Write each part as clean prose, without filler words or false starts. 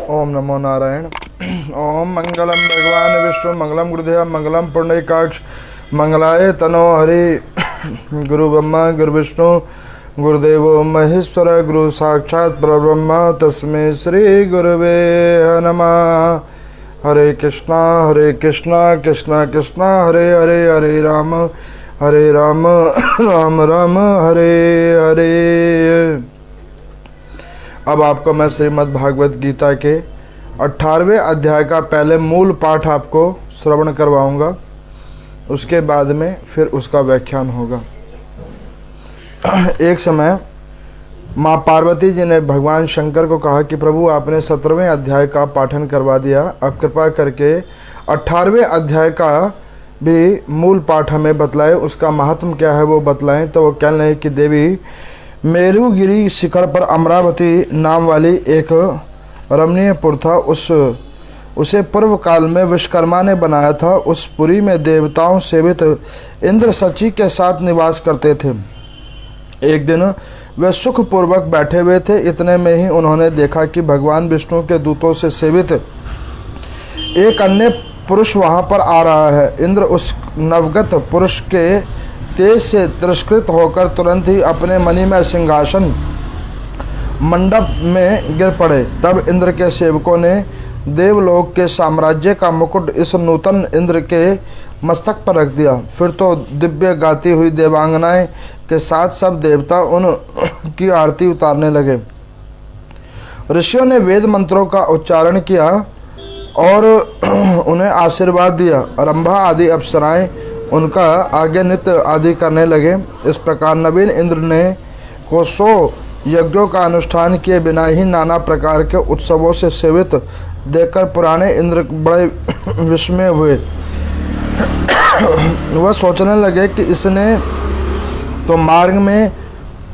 ओम नमो नारायण। ओम मंगलम भगवान विष्णु मंगलम गुरुदेव मंगलम पुण्यकाक्ष मंगलाय तनो हरि। गुरु ब्रह्मा गुरु विष्णु गुरुदेवो महेश्वर गुरु साक्षात् परब्रह्म तस्मै श्री गुरुवे नमः। हरे कृष्णा कृष्णा कृष्णा हरे हरे हरे राम राम राम हरे हरे। अब आपको मैं श्रीमद् भागवत गीता के 18वें अध्याय का पहले मूल पाठ आपको श्रवण करवाऊंगा, उसके बाद में फिर उसका व्याख्यान होगा। एक समय माँ पार्वती जी ने भगवान शंकर को कहा कि प्रभु आपने 17वें अध्याय का पाठन करवा दिया, अब कृपा करके 18वें अध्याय का भी मूल पाठ हमें बतलाए, उसका महात्म क्या है वो बतलाएं। तो वो कहने लगे कि देवी, मेरुगिरी शिखर पर अमरावती नाम वाली एक रमणीयपुर था, उसे पूर्व काल में विश्वकर्मा ने बनाया था। उस पुरी में देवताओं सेवित इंद्र सची के साथ निवास करते थे। एक दिन वे सुखपूर्वक बैठे हुए थे, इतने में ही उन्होंने देखा कि भगवान विष्णु के दूतों से सेवित एक अन्य पुरुष वहां पर आ रहा है। इंद्र उस नवगत पुरुष के तेज से तिरस्कृत होकर तुरंत ही अपने मणिमय सिंहासन मंडप में गिर पड़े। तब इंद्र के सेवकों ने देवलोक के साम्राज्य का मुकुट इस नूतन इंद्र के मस्तक पर रख दिया। फिर तो दिव्य गाती हुई देवांगनाएं के साथ सब देवता उन की आरती उतारने लगे। ऋषियों ने वेद मंत्रों का उच्चारण किया और उन्हें आशीर्वाद दिया। रंभा आदि अप्सराएं उनका आगे नृत्य आदि करने लगे। इस प्रकार नवीन इंद्र ने को 100 यज्ञों का अनुष्ठान किए बिना ही नाना प्रकार के उत्सवों से सेवित देखकर पुराने इंद्र बड़े विस्मय हुए। वह सोचने लगे कि इसने तो मार्ग में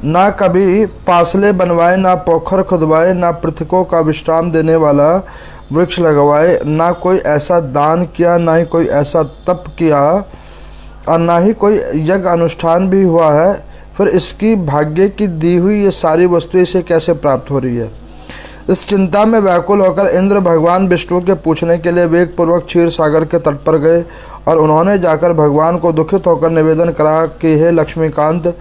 ना कभी पासले बनवाए, ना पोखर खुदवाए, ना पृथकों का विश्राम देने वाला वृक्ष लगवाए, ना कोई ऐसा दान किया, ना ही कोई ऐसा तप किया और ना ही कोई यज्ञ अनुष्ठान भी हुआ है। फिर इसकी भाग्य की दी हुई ये सारी वस्तुएं इसे कैसे प्राप्त हो रही है। इस चिंता में व्याकुल होकर इंद्र भगवान विष्णु के पूछने के लिए वेगपूर्वक क्षीर सागर के तट पर गए और उन्होंने जाकर भगवान को दुखित होकर निवेदन करा कि हे लक्ष्मीकांत,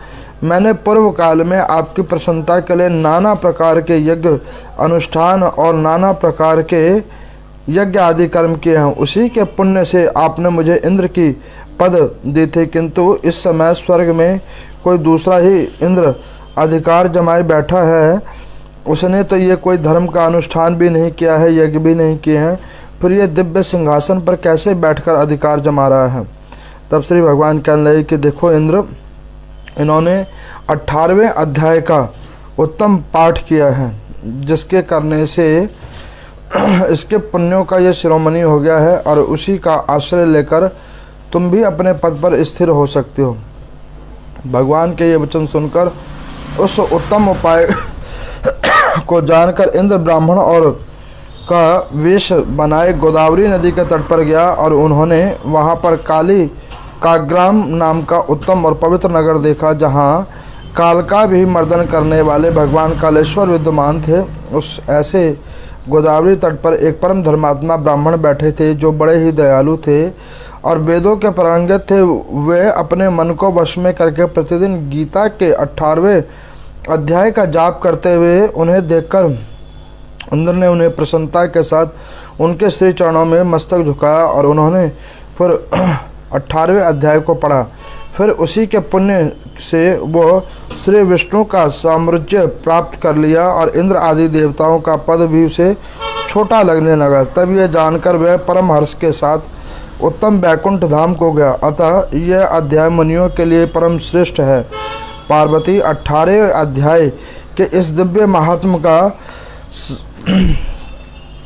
मैंने पूर्व काल में आपकी प्रसन्नता के लिए नाना प्रकार के यज्ञ अनुष्ठान और नाना प्रकार के यज्ञ आदि कर्म किए हैं। उसी के पुण्य से आपने मुझे इंद्र की पद दी थी, किंतु इस समय स्वर्ग में कोई दूसरा ही इंद्र अधिकार जमाए बैठा है। उसने तो ये कोई धर्म का अनुष्ठान भी नहीं किया है, यज्ञ भी नहीं किए हैं, फिर ये दिव्य सिंहासन पर कैसे बैठकर अधिकार जमा रहा है। तब श्री भगवान कहने लगे कि देखो इंद्र, इन्होंने 18वें अध्याय का उत्तम पाठ किया है, जिसके करने से इसके पुण्यों का ये शिरोमणि हो गया है और उसी का आश्रय लेकर तुम भी अपने पद पर स्थिर हो सकते हो। भगवान के ये वचन सुनकर उस उत्तम उपाय को जानकर इंद्र ब्राह्मण और का वेश बनाए गोदावरी नदी के तट पर गया और उन्होंने वहाँ पर काली काग्राम नाम का उत्तम और पवित्र नगर देखा, जहाँ काल का भी मर्दन करने वाले भगवान कालेश्वर विद्यमान थे। उस ऐसे गोदावरी तट पर एक परम धर्मात्मा ब्राह्मण बैठे थे, जो बड़े ही दयालु थे और वेदों के पारंगत थे। वे अपने मन को वश में करके प्रतिदिन गीता के 18वें अध्याय का जाप करते हुए उन्हें देखकर इंद्र ने उन्हें प्रसन्नता के साथ उनके श्री चरणों में मस्तक झुकाया और उन्होंने फिर 18वें अध्याय को पढ़ा। फिर उसी के पुण्य से वो श्री विष्णु का साम्राज्य प्राप्त कर लिया और इंद्र आदि देवताओं का पद भी उसे छोटा लगने लगा। तब यह जानकर वह परम हर्ष के साथ उत्तम वैकुंठ धाम को गया। अतः यह अध्याय मुनियों के लिए परम श्रेष्ठ है। पार्वती, 18वें अध्याय के इस दिव्य महात्म का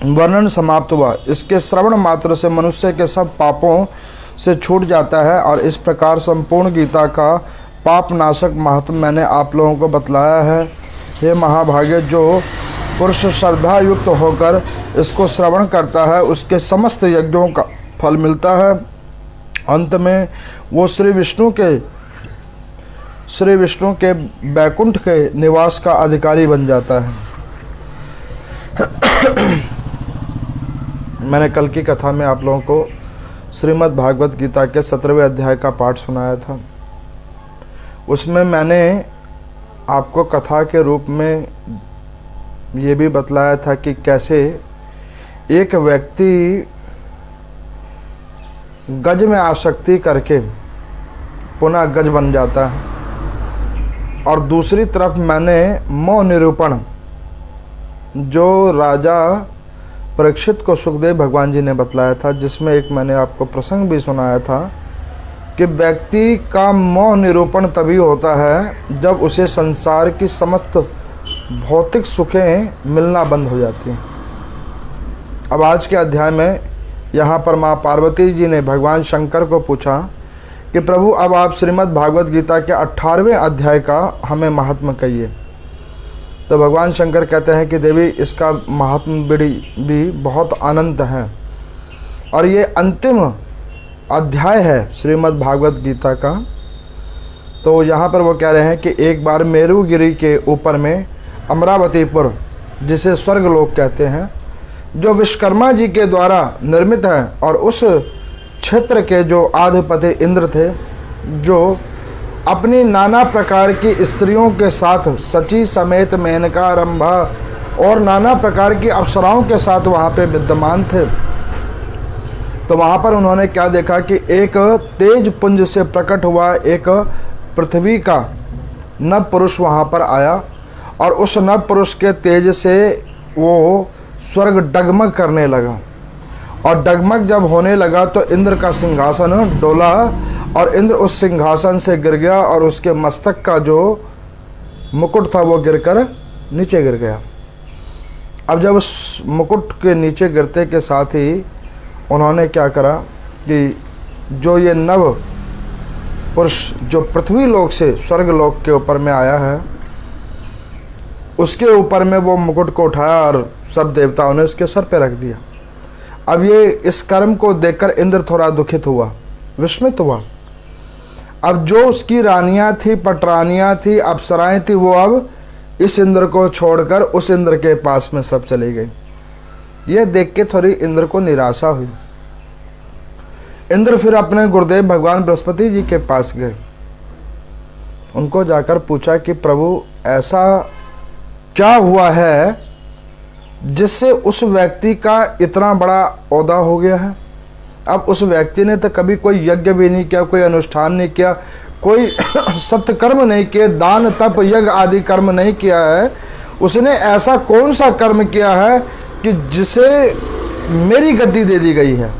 वर्णन समाप्त हुआ। इसके श्रवण मात्र से मनुष्य के सब पापों से छूट जाता है और इस प्रकार संपूर्ण गीता का पाप नाशक महात्म मैंने आप लोगों को बतलाया है। हे महाभाग्य, जो पुरुष श्रद्धा युक्त होकर इसको श्रवण करता है उसके समस्त यज्ञों का फल मिलता है। अंत में वो श्री विष्णु के वैकुंठ के निवास का अधिकारी बन जाता है। मैंने कल की कथा में आप लोगों को श्रीमद् भागवत गीता के 17वें अध्याय का पाठ सुनाया था। उसमें मैंने आपको कथा के रूप में ये भी बतलाया था कि कैसे एक व्यक्ति गज में आसक्ति करके पुनः गज बन जाता है, और दूसरी तरफ मैंने मोह निरूपण जो राजा परीक्षित को सुखदेव भगवान जी ने बतलाया था, जिसमें एक मैंने आपको प्रसंग भी सुनाया था कि व्यक्ति का मोह निरूपण तभी होता है जब उसे संसार की समस्त भौतिक सुखें मिलना बंद हो जाती हैं। अब आज के अध्याय में यहाँ पर माँ पार्वती जी ने भगवान शंकर को पूछा कि प्रभु अब आप श्रीमद् भागवत गीता के 18वें अध्याय का हमें महात्म्य कहिए। तो भगवान शंकर कहते हैं कि देवी इसका महात्म्य भी बहुत अनंत है, और ये अंतिम अध्याय है श्रीमद् भागवत गीता का। तो यहाँ पर वो कह रहे हैं कि एक बार मेरुगिरी के ऊपर में अमरावतीपुर, जिसे स्वर्गलोक कहते हैं, जो विश्वकर्मा जी के द्वारा निर्मित है, और उस क्षेत्र के जो आधिपति इंद्र थे, जो अपनी नाना प्रकार की स्त्रियों के साथ सची समेत मेनका रंभा और नाना प्रकार की अप्सराओं के साथ वहाँ पे विद्यमान थे। तो वहाँ पर उन्होंने क्या देखा कि एक तेज पुंज से प्रकट हुआ एक पृथ्वी का नव पुरुष वहाँ पर आया, और उस नव पुरुष के तेज से वो स्वर्ग डगमग करने लगा, और डगमग जब होने लगा तो इंद्र का सिंहासन डोला, और इंद्र उस सिंहासन से गिर गया, और उसके मस्तक का जो मुकुट था वो गिरकर नीचे गिर गया। अब जब उस मुकुट के नीचे गिरते के साथ ही उन्होंने क्या करा कि जो ये नव पुरुष जो पृथ्वी लोक से स्वर्ग लोक के ऊपर में आया है, उसके ऊपर में वो मुकुट को उठाया और सब देवताओं ने उसके सर पे रख दिया। अब ये इस कर्म को देखकर इंद्र थोड़ा दुखित हुआ, विस्मित हुआ। अब जो उसकी रानियां थी, पटरानियां थी, अप्सराएं थी, वो अब इस इंद्र को छोड़कर उस इंद्र के पास में सब चली गई। यह देख के थोड़ी इंद्र को निराशा हुई। इंद्र फिर अपने गुरुदेव भगवान बृहस्पति जी के पास गए, उनको जाकर पूछा कि प्रभु ऐसा क्या हुआ है जिससे उस व्यक्ति का इतना बड़ा ओहदा हो गया है। अब उस व्यक्ति ने तो कभी कोई यज्ञ भी नहीं किया, कोई अनुष्ठान नहीं किया, कोई सत्कर्म नहीं किए, दान तप यज्ञ आदि कर्म नहीं किया है। उसने ऐसा कौन सा कर्म किया है कि जिसे मेरी गद्दी दे दी गई है।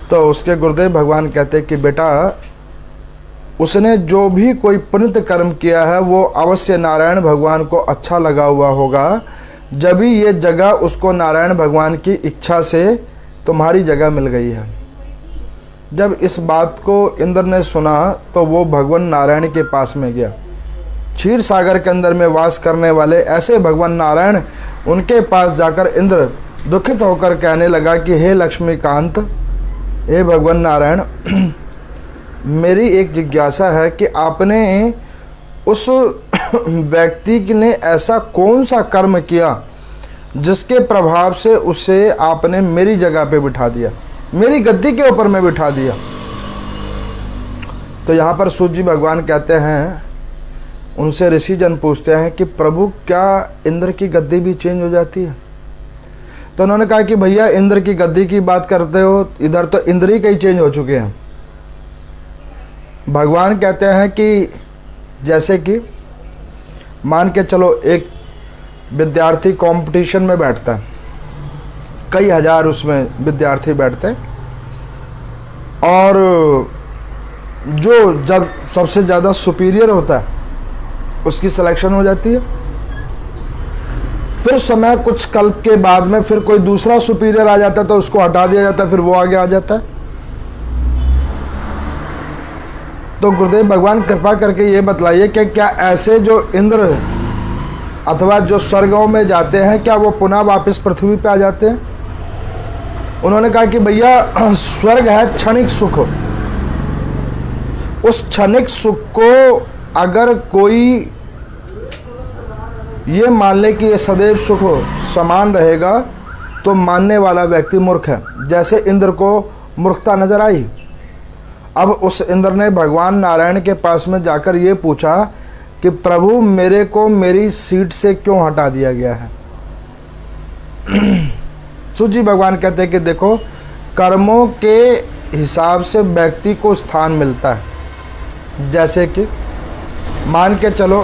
तो उसके गुरुदेव भगवान कहते कि बेटा, उसने जो भी कोई पुण्य कर्म किया है वो अवश्य नारायण भगवान को अच्छा लगा हुआ होगा, जब भी ये जगह उसको नारायण भगवान की इच्छा से तुम्हारी जगह मिल गई है। जब इस बात को इंद्र ने सुना तो वो भगवान नारायण के पास में गया। क्षीर सागर के अंदर में वास करने वाले ऐसे भगवान नारायण, उनके पास जाकर इंद्र दुखित होकर कहने लगा कि हे लक्ष्मीकांत, हे भगवान नारायण, मेरी एक जिज्ञासा है कि आपने उस व्यक्ति ने ऐसा कौन सा कर्म किया जिसके प्रभाव से उसे आपने मेरी जगह पे बिठा दिया, मेरी गद्दी के ऊपर में बिठा दिया। तो यहाँ पर सूर्य जी भगवान कहते हैं, उनसे ऋषि जन पूछते हैं कि प्रभु क्या इंद्र की गद्दी भी चेंज हो जाती है। तो उन्होंने कहा कि भैया इंद्र की गद्दी की बात करते हो, इधर तो इंद्र ही कई चेंज हो चुके हैं। भगवान कहते हैं कि जैसे कि मान के चलो एक विद्यार्थी कंपटीशन में बैठता है, कई हजार उसमें विद्यार्थी बैठते हैं, और जो जब सबसे ज़्यादा सुपीरियर होता है उसकी सिलेक्शन हो जाती है। फिर समय कुछ कल के बाद में फिर कोई दूसरा सुपीरियर आ जाता है तो उसको हटा दिया जाता है, फिर वो आगे आ जाता है। तो गुरुदेव भगवान कृपा करके ये बतलाइए कि क्या ऐसे जो इंद्र अथवा जो स्वर्गों में जाते हैं, क्या वो पुनः वापस पृथ्वी पे आ जाते हैं? उन्होंने कहा कि भैया स्वर्ग है क्षणिक सुख, उस क्षणिक सुख को अगर कोई ये मान ले कि ये सदैव सुख समान रहेगा तो मानने वाला व्यक्ति मूर्ख है। जैसे इंद्र को मूर्खता नजर आई। अब उस इंद्र ने भगवान नारायण के पास में जाकर ये पूछा कि प्रभु मेरे को मेरी सीट से क्यों हटा दिया गया है। सूजी भगवान कहते हैं कि देखो, कर्मों के हिसाब से व्यक्ति को स्थान मिलता है। जैसे कि मान के चलो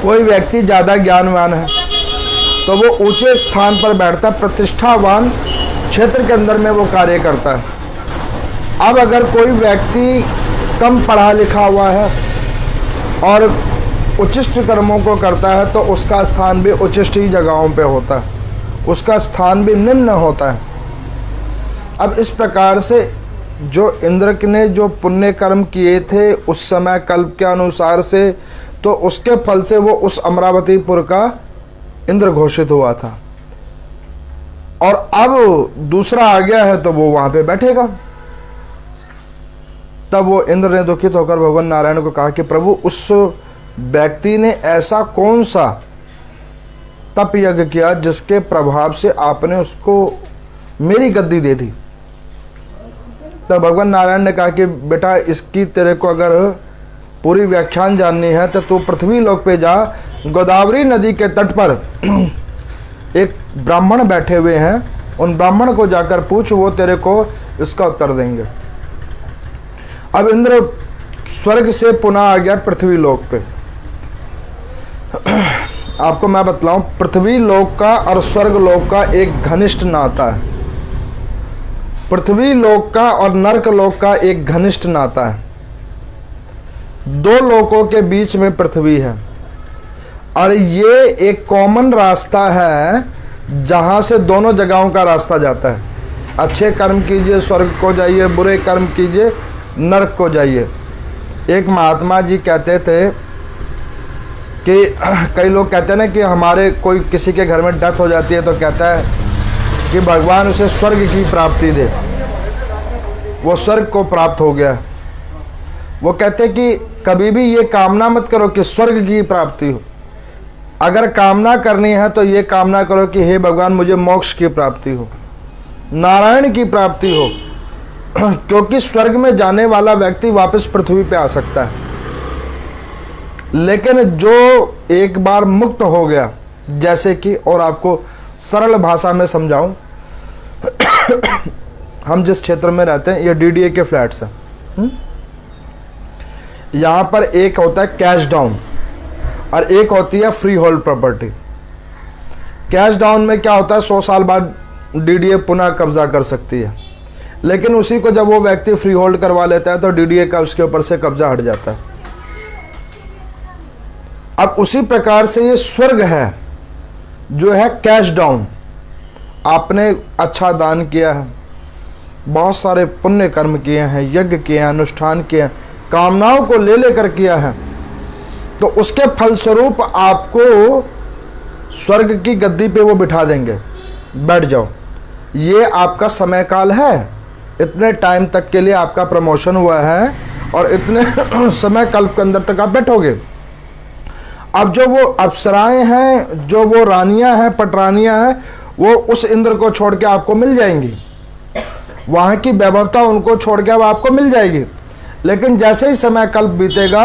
कोई व्यक्ति ज़्यादा ज्ञानवान है तो वो ऊंचे स्थान पर बैठता, प्रतिष्ठावान क्षेत्र के अंदर में वो कार्य करता है। अब अगर कोई व्यक्ति कम पढ़ा लिखा हुआ है और उच्चिष्ट कर्मों को करता है तो उसका स्थान भी उच्चिष्ट ही जगहों पे होता है, उसका स्थान भी निम्न होता है। अब इस प्रकार से जो इंद्र ने जो पुण्य कर्म किए थे उस समय कल्प के अनुसार से, तो उसके फल से वो उस अमरावतीपुर का इंद्र घोषित हुआ था। और अब दूसरा आ गया है तो वो वहां पे बैठेगा। तब वो इंद्र ने दुखित होकर भगवान नारायण को कहा कि प्रभु उस व्यक्ति ने ऐसा कौन सा तप यज्ञ किया जिसके प्रभाव से आपने उसको मेरी गद्दी दे दी। तो भगवान नारायण ने कहा कि बेटा इसकी तेरे को अगर पूरी व्याख्यान जाननी है तो तू पृथ्वी लोक पे जा, गोदावरी नदी के तट पर एक ब्राह्मण बैठे हुए हैं, उन ब्राह्मण को जाकर पूछ, वो तेरे को इसका उत्तर देंगे। अब इंद्र स्वर्ग से पुनः आ गया पृथ्वी लोक पे। आपको मैं बतलाऊं, पृथ्वी लोक का और स्वर्ग लोक का एक घनिष्ठ नाता है। पृथ्वी लोक का और नरक लोक का एक घनिष्ठ नाता है। दो लोकों के बीच में पृथ्वी है और ये एक कॉमन रास्ता है जहां से दोनों जगहों का रास्ता जाता है। अच्छे कर्म कीजिए स्वर्ग को जाइए, बुरे कर्म कीजिए नरक को जाइए। एक महात्मा जी कहते थे कि कई लोग कहते हैं ना कि हमारे कोई किसी के घर में डेथ हो जाती है तो कहता है कि भगवान उसे स्वर्ग की प्राप्ति दे, वो स्वर्ग को प्राप्त हो गया। वो कहते हैं कि कभी भी ये कामना मत करो कि स्वर्ग की प्राप्ति हो, अगर कामना करनी है तो ये कामना करो कि हे भगवान मुझे मोक्ष की प्राप्ति हो, नारायण की प्राप्ति हो, क्योंकि स्वर्ग में जाने वाला व्यक्ति वापस पृथ्वी पे आ सकता है। लेकिन जो एक बार मुक्त हो गया, जैसे कि, और आपको सरल भाषा में समझाऊं, हम जिस क्षेत्र में रहते हैं ये डीडीए के फ्लैट्स हैं। यहाँ पर एक होता है कैश डाउन और एक होती है free hold property. Cash down में क्या होता है, 100 साल बाद डीडीए पुनः कब्जा कर सकती है, लेकिन उसी को जब वो व्यक्ति फ्री होल्ड करवा लेता है तो डीडीए का उसके ऊपर से कब्जा हट जाता है। अब उसी प्रकार से ये स्वर्ग है जो है कैश डाउन। आपने अच्छा दान किया है, बहुत सारे पुण्य कर्म किए हैं, यज्ञ किए हैं, अनुष्ठान किए हैं, कामनाओं को ले लेकर किया है, तो उसके फलस्वरूप आपको स्वर्ग की गद्दी पे वो बिठा देंगे, बैठ जाओ, ये आपका समय काल है, इतने टाइम तक के लिए आपका प्रमोशन हुआ है और इतने समय कल्प के अंदर तक आप बैठोगे। अब जो वो अप्सराएं हैं, जो वो रानियां हैं, पटरानियां हैं, वो उस इंद्र को छोड़ के आपको मिल जाएंगी, वहाँ की वैभवता उनको छोड़ के अब आपको मिल जाएगी। लेकिन जैसे ही समय कल्प बीतेगा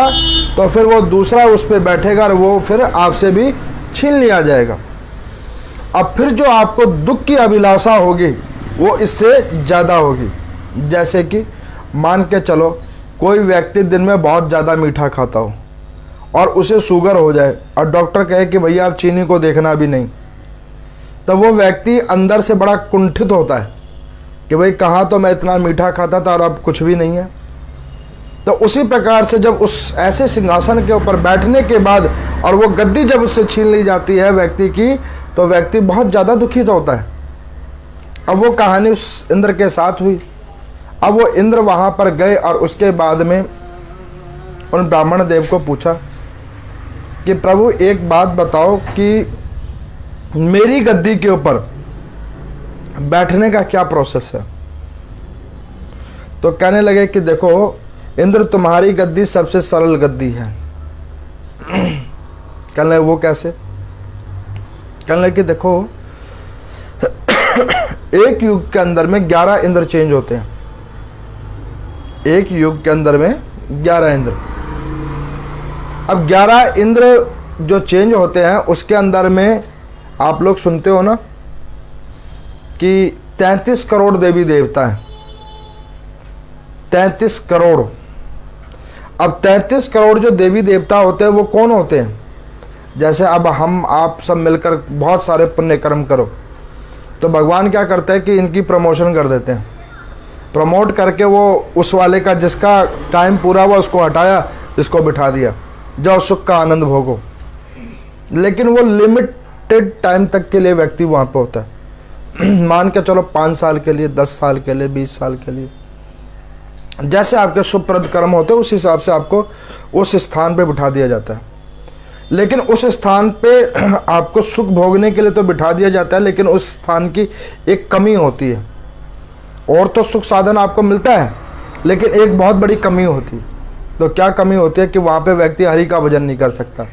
तो फिर वो दूसरा उस पर बैठेगा और वो फिर आपसे भी छीन लिया जाएगा। अब फिर जो आपको दुख की अभिलाषा होगी वो इससे ज़्यादा होगी। जैसे कि मान के चलो कोई व्यक्ति दिन में बहुत ज़्यादा मीठा खाता हो और उसे शुगर हो जाए और डॉक्टर कहे कि भैया आप चीनी को देखना भी नहीं, तब वो व्यक्ति अंदर से बड़ा कुंठित होता है कि भाई कहाँ तो मैं इतना मीठा खाता था और अब कुछ भी नहीं है। तो उसी प्रकार से जब उस ऐसे सिंहासन के ऊपर बैठने के बाद और वो गद्दी जब उससे छीन ली जाती है व्यक्ति की, तो व्यक्ति बहुत ज़्यादा दुखित होता है। अब वो कहानी उस इंद्र के साथ हुई। अब वो इंद्र वहाँ पर गए और उसके बाद में उन ब्राह्मण देव को पूछा कि प्रभु एक बात बताओ कि मेरी गद्दी के ऊपर बैठने का क्या प्रोसेस है। तो कहने लगे कि देखो इंद्र तुम्हारी गद्दी सबसे सरल गद्दी है। कहने वो कैसे? कहने लगे कि देखो एक युग के अंदर में 11 इंद्र चेंज होते हैं। एक युग के अंदर में 11 इंद्र। अब 11 इंद्र जो चेंज होते हैं उसके अंदर में आप लोग सुनते हो ना कि 33 करोड़ देवी देवता हैं। 33 करोड़। अब 33 करोड़ जो देवी देवता होते हैं वो कौन होते हैं? जैसे अब हम आप सब मिलकर बहुत सारे पुण्य कर्म करो तो भगवान क्या करते हैं कि इनकी प्रमोशन कर देते हैं। प्रमोट करके वो उस वाले का जिसका टाइम पूरा हुआ उसको हटाया, इसको बिठा दिया, जाओ सुख का आनंद भोगो। लेकिन वो लिमिटेड टाइम तक के लिए व्यक्ति वहाँ पे होता है। मान के चलो 5 साल के लिए, 10 साल के लिए, 20 साल के लिए, जैसे आपके शुभप्रद कर्म होते हैं उस हिसाब से आपको उस स्थान पे बिठा दिया जाता है। लेकिन उस स्थान पे आपको सुख भोगने के लिए तो बिठा दिया जाता है, लेकिन उस स्थान की एक कमी होती है। और तो सुख साधन आपको मिलता है, लेकिन एक बहुत बड़ी कमी होती है। तो क्या कमी होती है कि वहाँ पे व्यक्ति हरि का भजन नहीं कर सकता।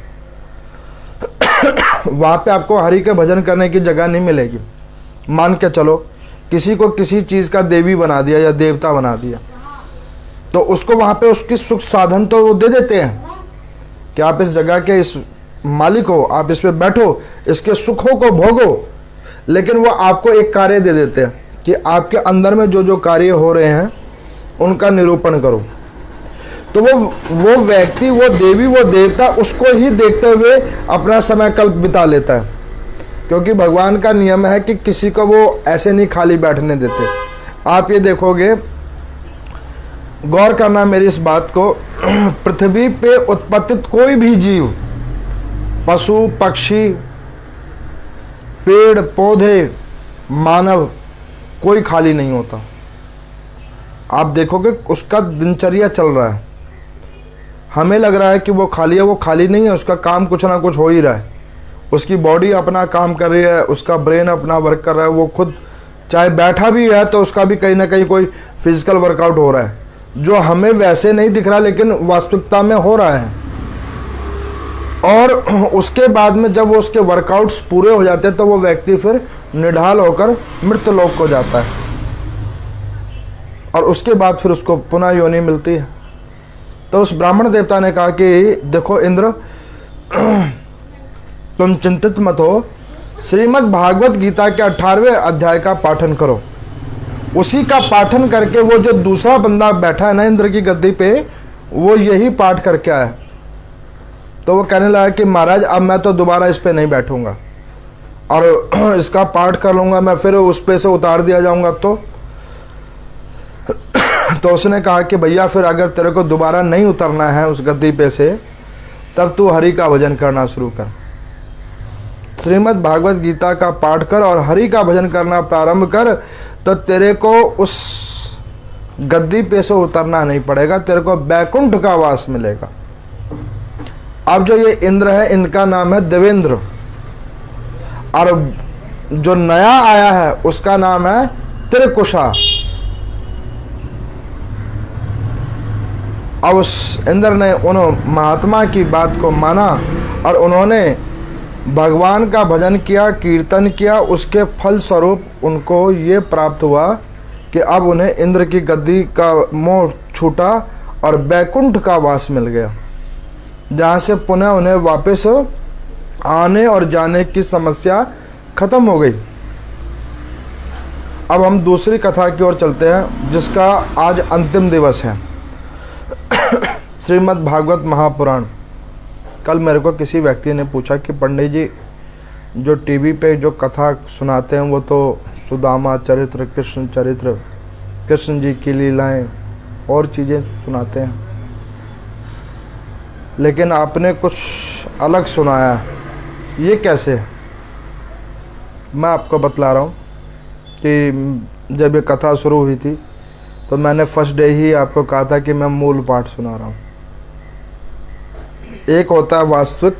वहाँ पे आपको हरि के भजन करने की जगह नहीं मिलेगी। मान के चलो किसी को किसी चीज़ का देवी बना दिया या देवता बना दिया, तो उसको वहाँ पे उसकी सुख साधन तो वो दे देते हैं कि आप इस जगह के इस मालिक हो, आप इस पे बैठो, इसके सुखों को भोगो। लेकिन वो आपको एक कार्य दे देते हैं कि आपके अंदर में जो जो कार्य हो रहे हैं उनका निरूपण करो। तो वो व्यक्ति, वो देवी, वो देवता उसको ही देखते हुए अपना समय कल्प बिता लेता है, क्योंकि भगवान का नियम है कि किसी को वो ऐसे नहीं खाली बैठने देते। आप ये देखोगे, गौर करना मेरी इस बात को, पृथ्वी पे उत्पत्तित कोई भी जीव, पशु पक्षी, पेड़ पौधे, मानव, कोई खाली नहीं होता। आप देखोगे उसका दिनचर्या चल रहा है। हमें लग रहा है कि वो खाली है, वो खाली नहीं है, उसका काम कुछ ना कुछ हो ही रहा है। उसकी बॉडी अपना काम कर रही है, उसका ब्रेन अपना वर्क कर रहा है, वो खुद चाहे बैठा भी है तो उसका भी कहीं ना कहीं कोई फिजिकल वर्कआउट हो रहा है, जो हमें वैसे नहीं दिख रहा लेकिन वास्तविकता में हो रहा है। और उसके बाद में जब वो उसके वर्कआउट्स पूरे हो जाते हैं तो वो व्यक्ति फिर निढाल होकर मृत्यु लोक को जाता है, और उसके बाद फिर उसको पुनः योनि मिलती है। तो उस ब्राह्मण देवता ने कहा कि देखो इंद्र, तुम चिंतित मत हो, श्रीमद् भागवत गीता के 18वें अध्याय का पाठन करो। उसी का पाठन करके वो जो दूसरा बंदा बैठा है ना इंद्र की गद्दी पे, वो यही पाठ करके आया। तो वो कहने लगा कि महाराज अब मैं तो दोबारा इस पे नहीं बैठूंगा और इसका पाठ कर लूँगा, मैं फिर उस पे से उतार दिया जाऊँगा। तो उसने कहा कि भैया फिर अगर तेरे को दोबारा नहीं उतरना है उस गद्दी पे से, तब तू हरि का भजन करना शुरू कर। श्रीमद् भागवत गीता का पाठ कर और हरि का भजन करना प्रारंभ कर, तो तेरे को उस गद्दी पे से उतरना नहीं पड़ेगा, तेरे को बैकुंठ का वास मिलेगा। अब जो ये इंद्र है, इनका नाम है देवेंद्र, और जो नया आया है उसका नाम है त्रिकुशा। अब उस इंद्र ने उन महात्मा की बात को माना और उन्होंने भगवान का भजन किया, कीर्तन किया। उसके फल स्वरूप उनको ये प्राप्त हुआ कि अब उन्हें इंद्र की गद्दी का मोह छूटा और बैकुंठ का वास मिल गया, जहाँ से पुनः उन्हें वापस आने और जाने की समस्या खत्म हो गई। अब हम दूसरी कथा की ओर चलते हैं, जिसका आज अंतिम दिवस है। श्रीमद् भागवत महापुराण। कल मेरे को किसी व्यक्ति ने पूछा कि पंडित जी, जो टीवी पे जो कथा सुनाते हैं वो तो सुदामा चरित्र, कृष्ण चरित्र, कृष्ण जी की लीलाएं और चीज़ें सुनाते हैं, लेकिन आपने कुछ अलग सुनाया, ये कैसे? मैं आपको बतला रहा हूँ कि जब ये कथा शुरू हुई थी तो मैंने फर्स्ट डे ही आपको कहा था कि मैं मूल पाठ सुना रहा हूँ। एक होता है वास्तविक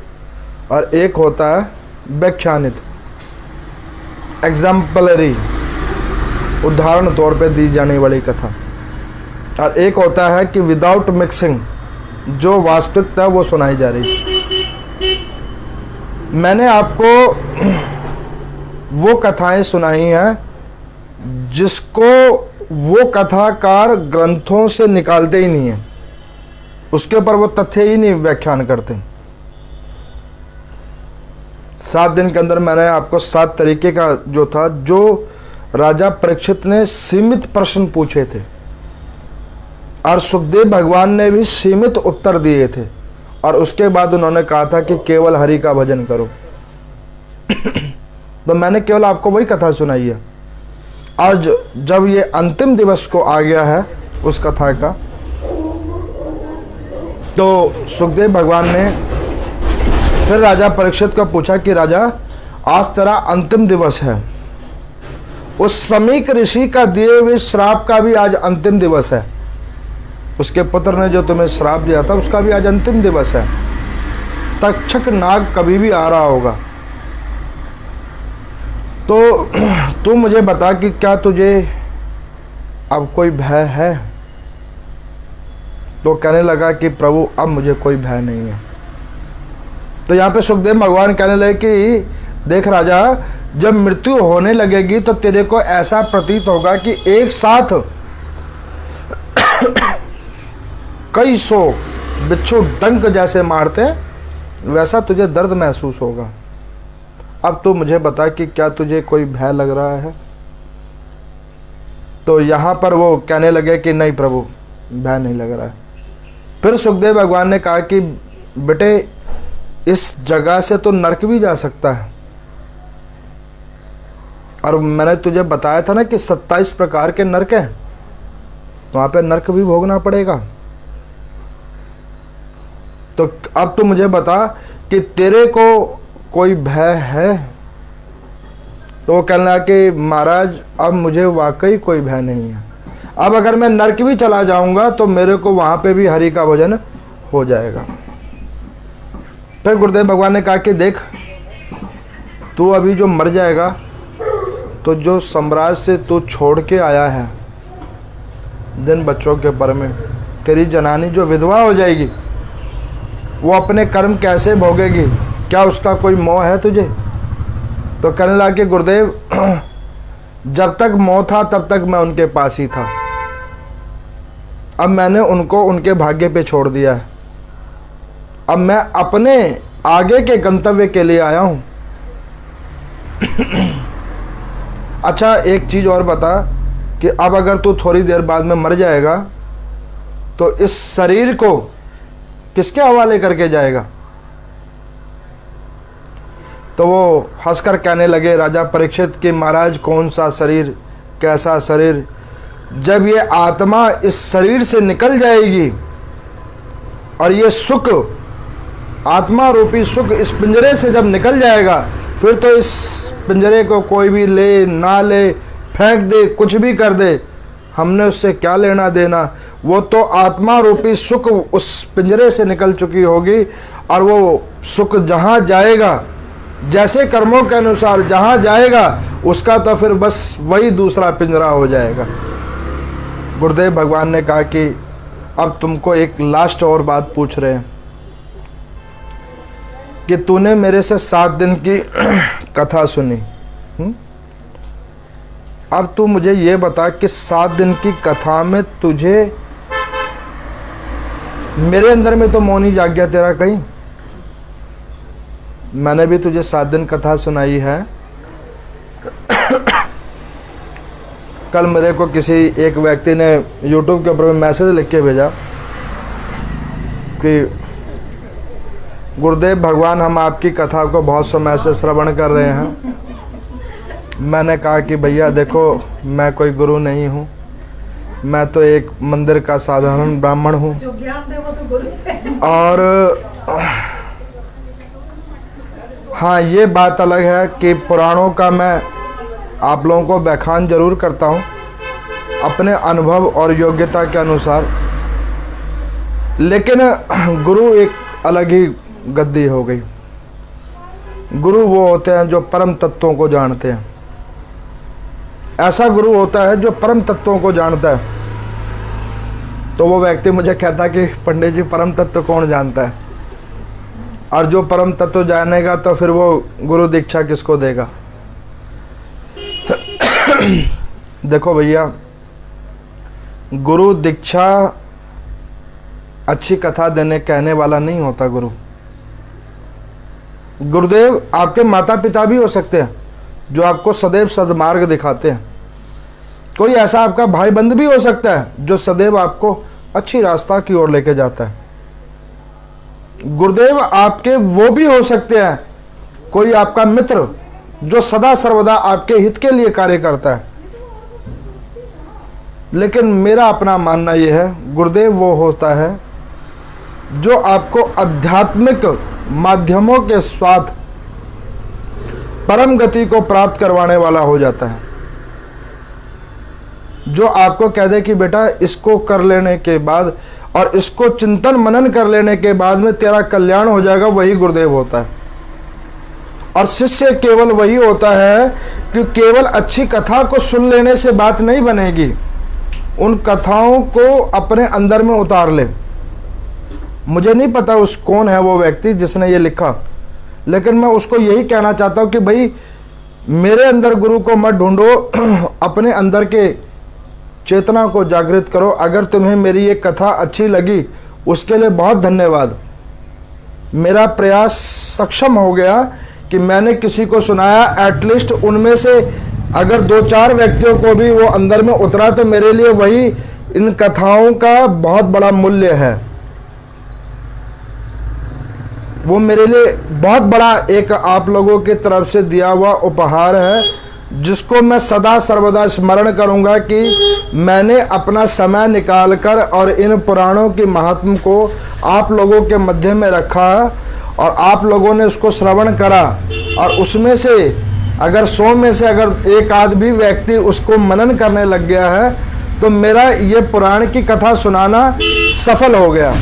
और एक होता है व्याख्यानित, एग्जाम्पलरी, उदाहरण तौर पे दी जाने वाली कथा, और एक होता है कि विदाउट मिक्सिंग, जो वास्तविकता वो सुनाई जा रही। मैंने आपको वो कथाएं सुनाई हैं जिसको वो कथाकार ग्रंथों से निकालते ही नहीं है, उसके ऊपर वो तथ्य ही नहीं व्याख्यान करते। 7 दिन के अंदर मैंने आपको 7 तरीके का जो था, जो राजा परीक्षित ने सीमित प्रश्न पूछे थे और सुखदेव भगवान ने भी सीमित उत्तर दिए थे, और उसके बाद उन्होंने कहा था कि केवल हरि का भजन करो। तो मैंने केवल आपको वही कथा सुनाई है। आज जब ये अंतिम दिवस को आ गया है उस कथा का, तो सुखदेव भगवान ने फिर राजा परीक्षित को पूछा कि राजा, आज तेरा अंतिम दिवस है, उस समीक ऋषि का दिए हुए श्राप का भी आज अंतिम दिवस है, उसके पुत्र ने जो तुम्हें श्राप दिया था उसका भी आज अंतिम दिवस है। तक्षक नाग कभी भी आ रहा होगा, तो तू मुझे बता कि क्या तुझे अब कोई भय है? तो कहने लगा कि प्रभु अब मुझे कोई भय नहीं है। तो यहाँ पे सुखदेव भगवान कहने लगे कि देख राजा, जब मृत्यु होने लगेगी तो तेरे को ऐसा प्रतीत होगा कि एक साथ कई सौ बिच्छू डंक जैसे मारते, वैसा तुझे दर्द महसूस होगा। अब तो मुझे बता कि क्या तुझे कोई भय लग रहा है? तो यहाँ पर वो कहने लगे कि नहीं प्रभु, भय नहीं लग रहा है। फिर सुखदेव भगवान ने कहा कि बेटे, इस जगह से तो नरक भी जा सकता है, और मैंने तुझे बताया था ना कि 27 प्रकार के नरक हैं, वहाँ पे नरक भी भोगना पड़ेगा। तो अब तो मुझे बता कि तेरे को कोई भय है? तो वो कहना कि महाराज, अब मुझे वाकई कोई भय नहीं है। अब अगर मैं नरक भी चला जाऊंगा तो मेरे को वहाँ पे भी हरि का भजन हो जाएगा। फिर गुरुदेव भगवान ने कहा कि देख, तू अभी जो मर जाएगा तो जो साम्राज्य से तू छोड़ के आया है जिन बच्चों के पर में, तेरी जनानी जो विधवा हो जाएगी, वो अपने कर्म कैसे भोगेगी? क्या उसका कोई मोह है तुझे? तो कहने लगा कि गुरुदेव, जब तक मोह था तब तक मैं उनके पास ही था, अब मैंने उनको उनके भाग्य पे छोड़ दिया है, अब मैं अपने आगे के गंतव्य के लिए आया हूं। अच्छा, एक चीज और बता कि अब अगर तू थोड़ी देर बाद में मर जाएगा तो इस शरीर को किसके हवाले करके जाएगा? तो वो हंसकर कहने लगे राजा परीक्षित कि महाराज, कौन सा शरीर, कैसा शरीर? जब ये आत्मा इस शरीर से निकल जाएगी और ये सुख, आत्मा रूपी सुख इस पिंजरे से जब निकल जाएगा, फिर तो इस पिंजरे को कोई भी ले ना ले, फेंक दे, कुछ भी कर दे, हमने उससे क्या लेना देना। वो तो आत्मा रूपी सुख उस पिंजरे से निकल चुकी होगी, और वो सुख जहाँ जाएगा, जैसे कर्मों के अनुसार जहाँ जाएगा, उसका तो फिर बस वही दूसरा पिंजरा हो जाएगा। गुरुदेव भगवान ने कहा कि अब तुमको एक लास्ट और बात पूछ रहे हैं कि तूने मेरे से 7 दिन की कथा सुनी, अब तू मुझे ये बता कि 7 दिन की कथा में तुझे, मेरे अंदर में तो मौनी जाग गया तेरा कहीं। मैंने भी तुझे 7 दिन कथा सुनाई है। कल मेरे को किसी एक व्यक्ति ने YouTube के ऊपर मैसेज लिख के भेजा कि गुरुदेव भगवान, हम आपकी कथा को बहुत समय से श्रवण कर रहे हैं। मैंने कहा कि भैया देखो, मैं कोई गुरु नहीं हूँ, मैं तो एक मंदिर का साधारण ब्राह्मण हूँ, और हाँ, ये बात अलग है कि पुराणों का मैं आप लोगों को व्याख्यान जरूर करता हूँ अपने अनुभव और योग्यता के अनुसार, लेकिन गुरु एक अलग ही गद्दी हो गई। गुरु वो होते हैं जो परम तत्वों को जानते हैं। ऐसा गुरु होता है जो परम तत्वों को जानता है। तो वो व्यक्ति मुझे कहता कि पंडित जी, परम तत्व कौन जानता है? और जो परम तत्व जानेगा तो फिर वो गुरु दीक्षा किसको देगा? देखो भैया, गुरु दीक्षा अच्छी कथा देने कहने वाला नहीं होता। गुरुदेव आपके माता पिता भी हो सकते हैं जो आपको सदैव सद्मार्ग दिखाते हैं। कोई ऐसा आपका भाई बंधु भी हो सकता है जो सदैव आपको अच्छी रास्ता की ओर लेके जाता है। गुरुदेव आपके वो भी हो सकते हैं, कोई आपका मित्र जो सदा सर्वदा आपके हित के लिए कार्य करता है। लेकिन मेरा अपना मानना यह है, गुरुदेव वो होता है जो आपको आध्यात्मिक माध्यमों के साथ परम गति को प्राप्त करवाने वाला हो जाता है। जो आपको कह दे कि बेटा इसको कर लेने के बाद और इसको चिंतन मनन कर लेने के बाद में तेरा कल्याण हो जाएगा, वही गुरुदेव होता है। और शिष्य केवल वही होता है कि केवल अच्छी कथा को सुन लेने से बात नहीं बनेगी, उन कथाओं को अपने अंदर में उतार ले। मुझे नहीं पता उस कौन है वो व्यक्ति जिसने ये लिखा, लेकिन मैं उसको यही कहना चाहता हूँ कि भाई मेरे अंदर गुरु को मत ढूंढो, अपने अंदर के चेतना को जागृत करो। अगर तुम्हें मेरी ये कथा अच्छी लगी उसके लिए बहुत धन्यवाद। मेरा प्रयास सक्षम हो गया कि मैंने किसी को सुनाया, एटलीस्ट उनमें से अगर 2-4 व्यक्तियों को भी वो अंदर में उतरा तो मेरे लिए वही इन कथाओं का बहुत बड़ा मूल्य है। वो मेरे लिए बहुत बड़ा एक आप लोगों की तरफ से दिया हुआ उपहार है, जिसको मैं सदा सर्वदा स्मरण करूंगा कि मैंने अपना समय निकालकर और इन पुराणों की महात्म को आप लोगों के मध्य में रखा और आप लोगों ने उसको श्रवण करा। और उसमें से अगर 100 में से अगर एक आध भी व्यक्ति उसको मनन करने लग गया है तो मेरा ये पुराण की कथा सुनाना सफल हो गया।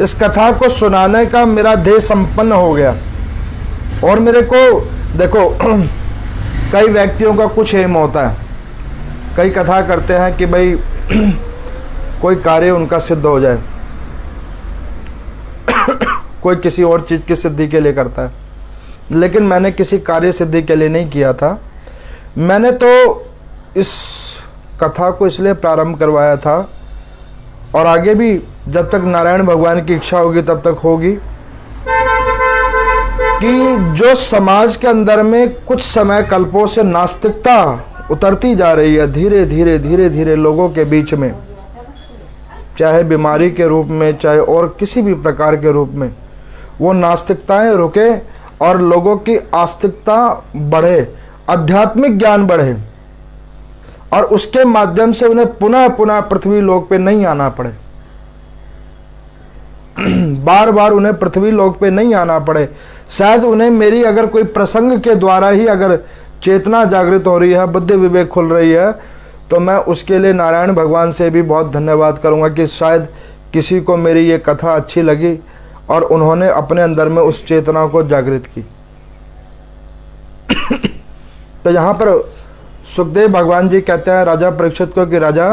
इस कथा को सुनाने का मेरा ध्येय संपन्न हो गया। और मेरे को देखो कई व्यक्तियों का कुछ एम होता है, कई कथा करते हैं कि भाई कोई कार्य उनका सिद्ध हो जाए, कोई किसी और चीज़ की सिद्धि के लिए करता है। लेकिन मैंने किसी कार्य सिद्धि के लिए नहीं किया था। मैंने तो इस कथा को इसलिए प्रारंभ करवाया था और आगे भी जब तक नारायण भगवान की इच्छा होगी तब तक होगी, कि जो समाज के अंदर में कुछ समय कल्पों से नास्तिकता उतरती जा रही है, धीरे धीरे धीरे धीरे लोगों के बीच में, चाहे बीमारी के रूप में चाहे और किसी भी प्रकार के रूप में, वो नास्तिकताएं रुके और लोगों की आस्तिकता बढ़े, आध्यात्मिक ज्ञान बढ़े और उसके माध्यम से उन्हें पुनः पुनः पृथ्वी लोक पे नहीं आना पड़े, बार बार उन्हें पृथ्वी लोक पे नहीं आना पड़े। शायद उन्हें मेरी अगर कोई प्रसंग के द्वारा ही अगर चेतना जागृत हो रही है, बुद्धि विवेक खुल रही है, तो मैं उसके लिए नारायण भगवान से भी बहुत धन्यवाद करूंगा कि शायद किसी को मेरी ये कथा अच्छी लगी और उन्होंने अपने अंदर में उस चेतना को जागृत की। तो यहाँ पर सुखदेव भगवान जी कहते हैं राजा परीक्षित को कि राजा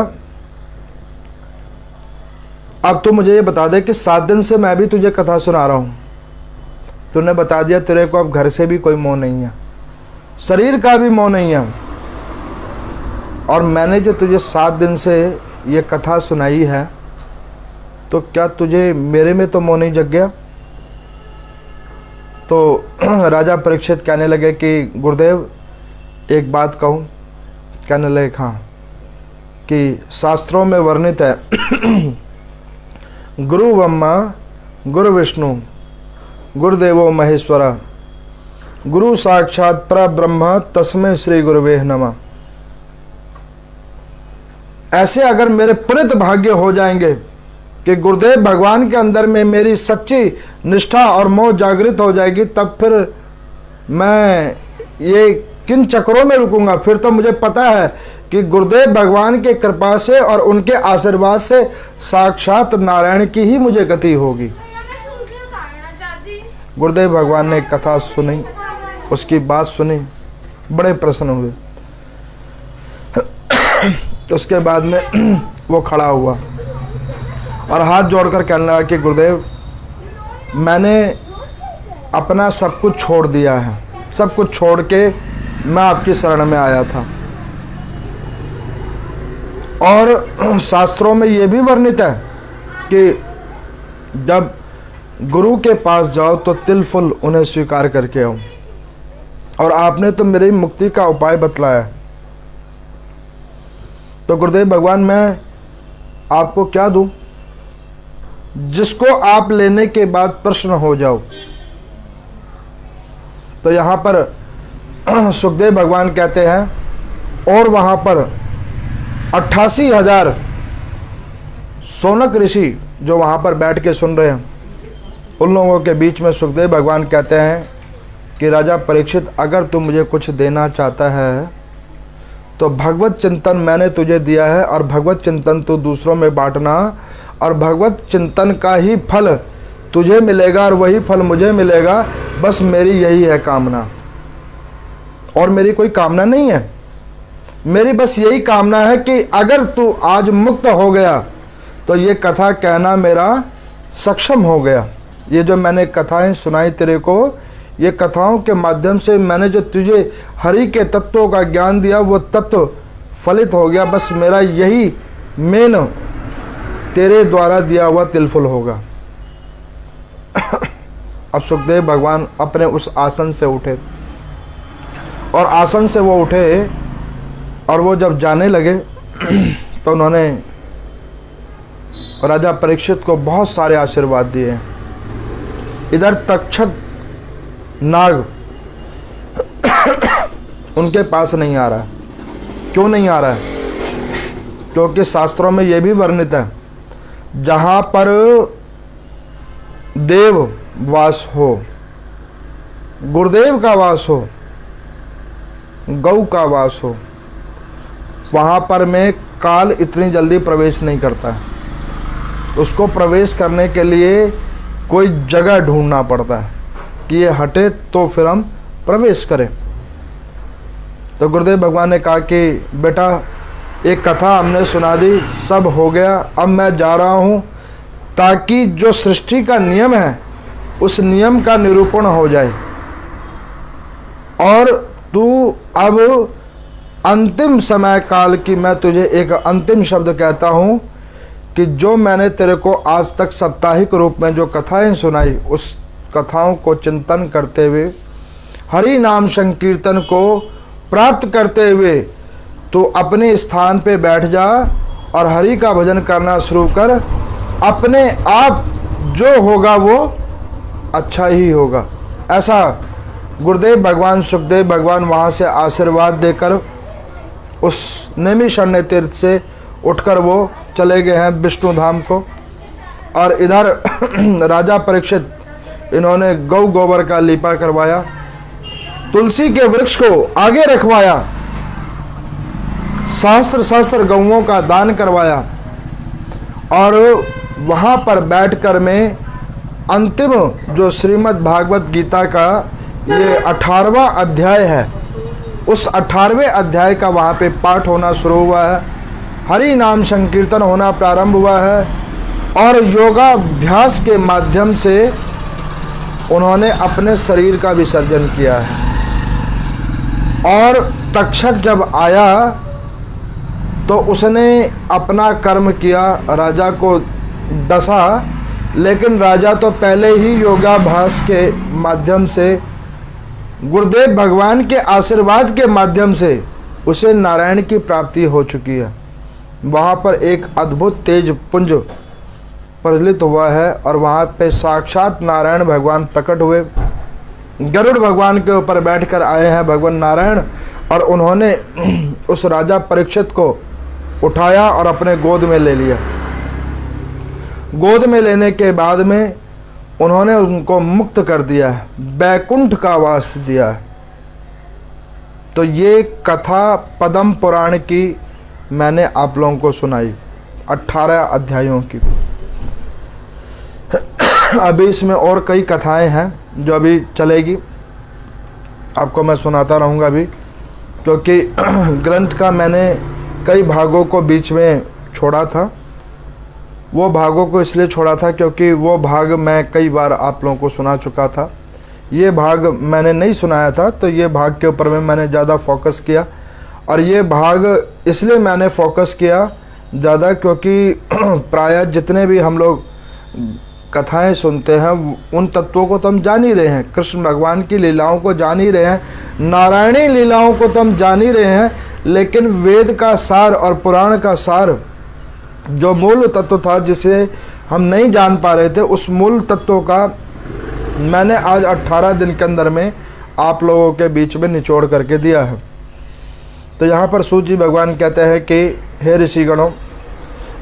अब तो मुझे ये बता दे कि 7 दिन से मैं भी तुझे कथा सुना रहा हूँ, तूने बता दिया तेरे को अब घर से भी कोई मोह नहीं है, शरीर का भी मोह नहीं है, और मैंने जो तुझे 7 दिन से ये कथा सुनाई है तो क्या तुझे मेरे में तो मोह नहीं जग गया? तो राजा परीक्षित कहने लगे कि गुरुदेव एक बात कहूँ। कहने लगे हाँ, कि शास्त्रों में वर्णित है गुरु ब्रह्मा गुरु विष्णु गुरुदेवो महेश्वरा गुरु साक्षात परब्रह्म तस्मै श्री गुरुवे नमः। ऐसे अगर मेरे पुनित भाग्य हो जाएंगे कि गुरुदेव भगवान के अंदर में मेरी सच्ची निष्ठा और मोह जागृत हो जाएगी, तब फिर मैं ये किन चक्रों में रुकूंगा। फिर तो मुझे पता है कि गुरुदेव भगवान के कृपा से और उनके आशीर्वाद से साक्षात नारायण की ही मुझे गति होगी। गुरुदेव भगवान ने कथा सुनी, उसकी बात सुनी, बड़े प्रसन्न हुए। उसके बाद में वो खड़ा हुआ और हाथ जोड़कर कहने लगा कि गुरुदेव मैंने अपना सब कुछ छोड़ दिया है, सब कुछ छोड़ के मैं आपकी शरण में आया था। और शास्त्रों में ये भी वर्णित है कि जब गुरु के पास जाओ तो तिल फुल उन्हें स्वीकार करके आओ। और आपने तो मेरी मुक्ति का उपाय बतलाया। तो गुरुदेव भगवान मैं आपको क्या दूं जिसको आप लेने के बाद प्रश्न हो जाओ। तो यहाँ पर सुखदेव भगवान कहते हैं और वहाँ पर 88,000 सौनक ऋषि जो वहाँ पर बैठ के सुन रहे हैं, उन लोगों के बीच में सुखदेव भगवान कहते हैं कि राजा परीक्षित, अगर तू मुझे कुछ देना चाहता है तो भगवत चिंतन मैंने तुझे दिया है और भगवत चिंतन तू दूसरों में बांटना, और भगवत चिंतन का ही फल तुझे मिलेगा और वही फल मुझे मिलेगा। बस मेरी यही है कामना, और मेरी कोई कामना नहीं है। मेरी बस यही कामना है कि अगर तू आज मुक्त हो गया तो ये कथा कहना मेरा सक्षम हो गया। ये जो मैंने कथाएं सुनाई तेरे को, ये कथाओं के माध्यम से मैंने जो तुझे हरि के तत्वों का ज्ञान दिया वो तत्व फलित हो गया। बस मेरा यही मेन तेरे द्वारा दिया हुआ तिलफुल होगा। अब सुखदेव भगवान अपने उस आसन से उठे, और आसन से वो उठे और वो जब जाने लगे तो उन्होंने राजा परीक्षित को बहुत सारे आशीर्वाद दिए। इधर तक्षक नाग उनके पास नहीं आ रहा है। क्यों नहीं आ रहा है? क्योंकि शास्त्रों में यह भी वर्णित है, जहां पर देव वास हो, गुरुदेव का वास हो, गौ का वास हो, वहां पर में काल इतनी जल्दी प्रवेश नहीं करता है। उसको प्रवेश करने के लिए कोई जगह ढूंढना पड़ता है कि ये हटे तो फिर हम प्रवेश करें। तो गुरुदेव भगवान ने कहा कि बेटा एक कथा हमने सुना दी, सब हो गया, अब मैं जा रहा हूँ ताकि जो सृष्टि का नियम है उस नियम का निरूपण हो जाए। और तू अब अंतिम समय काल की, मैं तुझे एक अंतिम शब्द कहता हूँ कि जो मैंने तेरे को आज तक साप्ताहिक रूप में जो कथाएं सुनाई, उस कथाओं को चिंतन करते हुए, हरि नाम संकीर्तन को प्राप्त करते हुए तू अपने स्थान पे बैठ जा और हरि का भजन करना शुरू कर। अपने आप जो होगा वो अच्छा ही होगा। ऐसा गुरुदेव भगवान सुखदेव भगवान वहाँ से आशीर्वाद देकर उस नैमिषारण्य तीर्थ से उठकर वो चले गए हैं विष्णु धाम को। और इधर राजा परीक्षित इन्होंने गौ गोबर का लीपा करवाया, तुलसी के वृक्ष को आगे रखवाया, सहस्त्र गौओं का दान करवाया, और वहाँ पर बैठकर में अंतिम जो श्रीमद् भागवत गीता का ये 18वां अध्याय है, उस 18वें अध्याय का वहाँ पे पाठ होना शुरू हुआ है, हरि नाम संकीर्तन होना प्रारंभ हुआ है, और योगाभ्यास के माध्यम से उन्होंने अपने शरीर का विसर्जन किया है। और तक्षक जब आया तो उसने अपना कर्म किया, राजा को डसा, लेकिन राजा तो पहले ही योगाभ्यास के माध्यम से, गुरुदेव भगवान के आशीर्वाद के माध्यम से उसे नारायण की प्राप्ति हो चुकी है। वहाँ पर एक अद्भुत तेज पुंज प्रज्वलित हुआ है और वहाँ पे साक्षात नारायण भगवान प्रकट हुए। गरुड़ भगवान के ऊपर बैठकर आए हैं भगवान नारायण, और उन्होंने उस राजा परीक्षित को उठाया और अपने गोद में ले लिया। गोद में लेने के बाद में उन्होंने उनको मुक्त कर दिया है, बैकुंठ का वास दिया है। तो ये कथा पद्म पुराण की मैंने आप लोगों को सुनाई, 18 अध्यायों की। अभी इसमें और कई कथाएं हैं जो अभी चलेगी, आपको मैं सुनाता रहूँगा अभी, क्योंकि ग्रंथ का मैंने कई भागों को बीच में छोड़ा था। वो भागों को इसलिए छोड़ा था क्योंकि वो भाग मैं कई बार आप लोगों को सुना चुका था। ये भाग मैंने नहीं सुनाया था, तो ये भाग के ऊपर में मैंने ज़्यादा फोकस किया। और ये भाग इसलिए मैंने फोकस किया ज़्यादा, क्योंकि प्रायः जितने भी हम लोग कथाएं सुनते हैं उन तत्वों को तो हम जान ही रहे हैं, कृष्ण भगवान की लीलाओं को जान ही रहे हैं, नारायणी लीलाओं को तो हम जान ही रहे हैं, लेकिन वेद का सार और पुराण का सार जो मूल तत्व था जिसे हम नहीं जान पा रहे थे, उस मूल तत्वों का मैंने आज 18 दिन के अंदर में आप लोगों के बीच में निचोड़ करके दिया है। तो यहाँ पर सूत जी भगवान कहते हैं कि हे ऋषिगणों,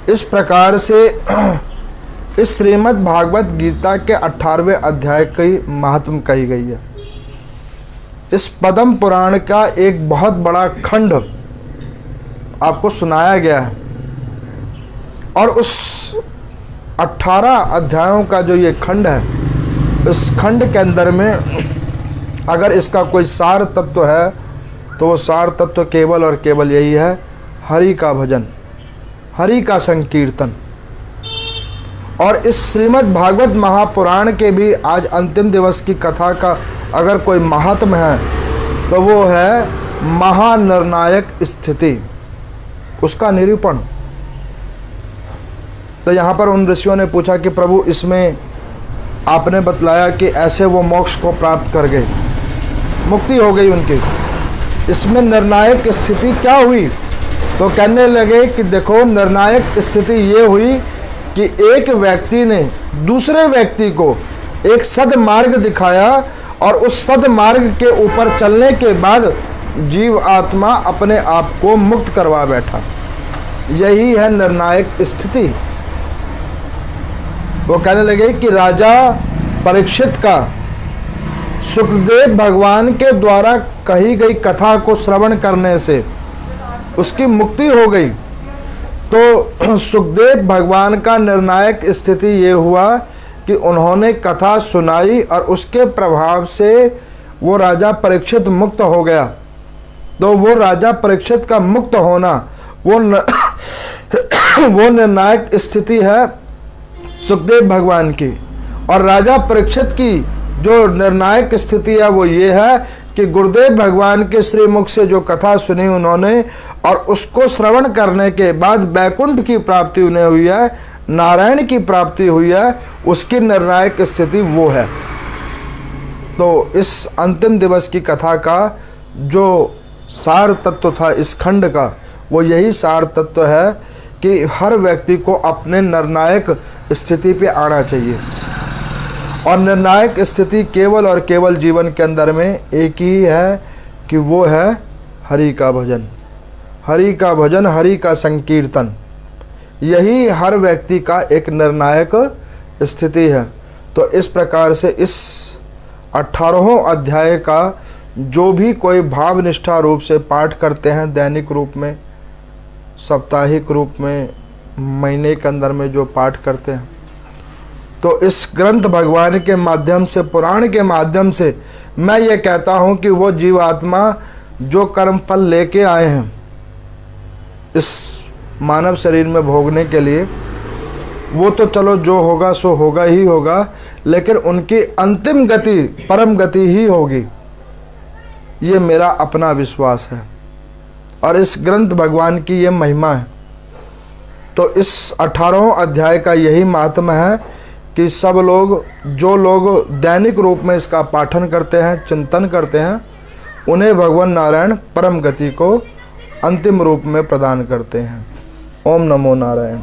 इस प्रकार से इस श्रीमद् भागवत गीता के 18वें अध्याय की महत्व कही गई है। इस पद्म पुराण का एक बहुत बड़ा खंड आपको सुनाया गया है, और उस 18 अध्यायों का जो ये खंड है, इस खंड के अंदर में अगर इसका कोई सार तत्व है तो वो सार तत्व केवल और केवल यही है, हरि का भजन, हरि का संकीर्तन। और इस श्रीमद् भागवत महापुराण के भी आज अंतिम दिवस की कथा का अगर कोई महात्म है तो वो है महानिर्णायक स्थिति, उसका निरूपण। तो यहाँ पर उन ऋषियों ने पूछा कि प्रभु, इसमें आपने बतलाया कि ऐसे वो मोक्ष को प्राप्त कर गए, मुक्ति हो गई उनकी, इसमें निर्णायक स्थिति क्या हुई? तो कहने लगे कि देखो, निर्णायक स्थिति ये हुई कि एक व्यक्ति ने दूसरे व्यक्ति को एक सद्मार्ग दिखाया, और उस सद्मार्ग के ऊपर चलने के बाद जीव आत्मा अपने आप को मुक्त करवा बैठा। यही है निर्णायक स्थिति। वो कहने लगे कि राजा परीक्षित का सुखदेव भगवान के द्वारा कही गई कथा को श्रवण करने से उसकी मुक्ति हो गई। तो सुखदेव भगवान का निर्णायक स्थिति ये हुआ कि उन्होंने कथा सुनाई और उसके प्रभाव से वो राजा परीक्षित मुक्त हो गया। तो वो राजा परीक्षित का मुक्त होना वो निर्णायक स्थिति है सुखदेव भगवान की। और राजा परीक्षित की जो निर्णायक स्थिति है वो ये है कि गुरुदेव भगवान के श्रीमुख से जो कथा सुनी उन्होंने, और उसको श्रवण करने के बाद वैकुंठ की प्राप्ति उन्हें हुई है, नारायण की प्राप्ति हुई है, उसकी निर्णायक स्थिति वो है। तो इस अंतिम दिवस की कथा का जो सार तत्व था इस खंड का, वो यही सार तत्व है कि हर व्यक्ति को अपने निर्णायक स्थिति पे आना चाहिए। और निर्णायक स्थिति केवल और केवल जीवन के अंदर में एक ही है कि वो है हरि का भजन, हरि का भजन, हरि का संकीर्तन। यही हर व्यक्ति का एक निर्णायक स्थिति है। तो इस प्रकार से इस 18वें अध्याय का जो भी कोई भावनिष्ठा रूप से पाठ करते हैं, दैनिक रूप में, साप्ताहिक रूप में, महीने के अंदर में जो पाठ करते हैं, तो इस ग्रंथ भगवान के माध्यम से, पुराण के माध्यम से मैं ये कहता हूँ कि वो जीवात्मा जो कर्म फल लेके आए हैं इस मानव शरीर में भोगने के लिए, वो तो चलो जो होगा सो होगा ही होगा, लेकिन उनकी अंतिम गति परम गति ही होगी, ये मेरा अपना विश्वास है। और इस ग्रंथ भगवान की ये महिमा है। तो इस 18वें अध्याय का यही महात्मा है कि सब लोग, जो लोग दैनिक रूप में इसका पाठन करते हैं, चिंतन करते हैं, उन्हें भगवान नारायण परम गति को अंतिम रूप में प्रदान करते हैं। ओम नमो नारायण।